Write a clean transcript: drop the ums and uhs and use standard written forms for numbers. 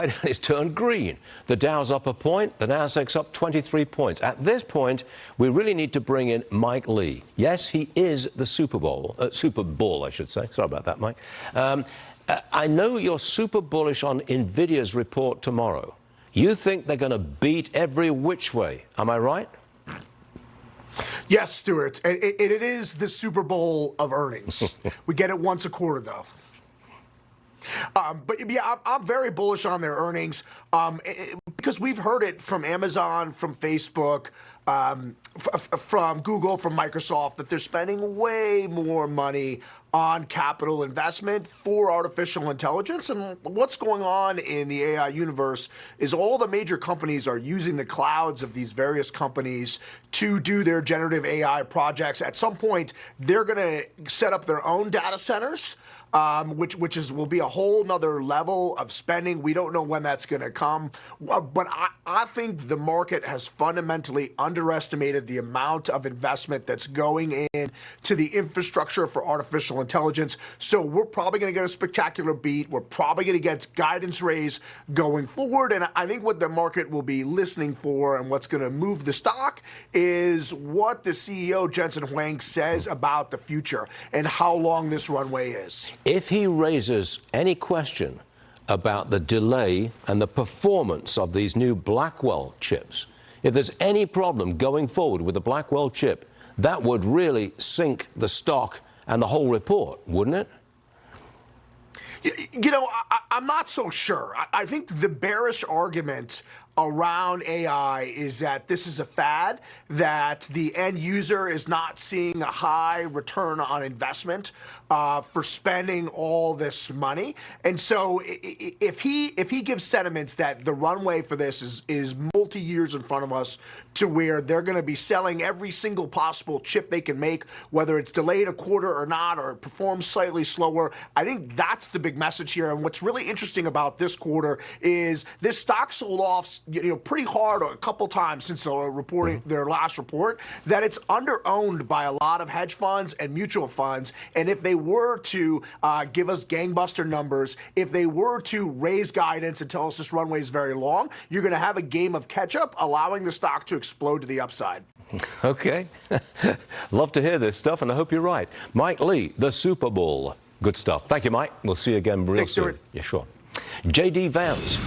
It's turned green. The Dow's up a point, the Nasdaq's up 23 points. At this point, we really need to bring in Mike Lee. Yes, he is the Super Bull, I should say. Sorry about that, Mike. I know you're super bullish on Nvidia's report tomorrow. You think they're going to beat every which way. Am I right? Yes, Stuart. It is the Super Bowl of earnings. We get it once a quarter, though. But yeah, I'm very bullish on their earnings because we've heard it from Amazon, from Facebook, from Google, from Microsoft, that they're spending way more money on capital investment for artificial intelligence. And what's going on in the AI universe is all the major companies are using the clouds of these various companies to do their generative AI projects. At some point, they're going to set up their own data centers. Which will be a whole nother level of spending. We don't know when that's going to come. But I think the market has fundamentally underestimated the amount of investment that's going in to the infrastructure for artificial intelligence. So we're probably going to get a spectacular beat. We're probably going to get guidance raise going forward. And I think what the market will be listening for and what's going to move the stock is what the CEO, Jensen Huang, says about the future and how long this runway is. If he raises any question about the delay and the performance of these new Blackwell chips, if there's any problem going forward with the Blackwell chip, that would really sink the stock and the whole report, wouldn't it? You know, I'm not so sure. I think the bearish argument around AI is that this is a fad, that the end user is not seeing a high return on investment for spending all this money. And so if he gives sentiments that the runway for this is multi-years in front of us, to where they're going to be selling every single possible chip they can make, whether it's delayed a quarter or not, or it performs slightly slower, I think that's the big message here. And what's really interesting about this quarter is this stock sold off, pretty hard a couple times since reporting their last report, that it's under-owned by a lot of hedge funds and mutual funds. And if they were to give us gangbuster numbers, if they were to raise guidance and tell us this runway is very long, you're going to have a game of catch-up, allowing the stock to explode to the upside. Okay. Love to hear this stuff, and I hope you're right. Mike Lee, the Super Bowl. Good stuff. Thank you, Mike. We'll see you again real soon. Thanks, Stuart. Yeah, sure. J.D. Vance.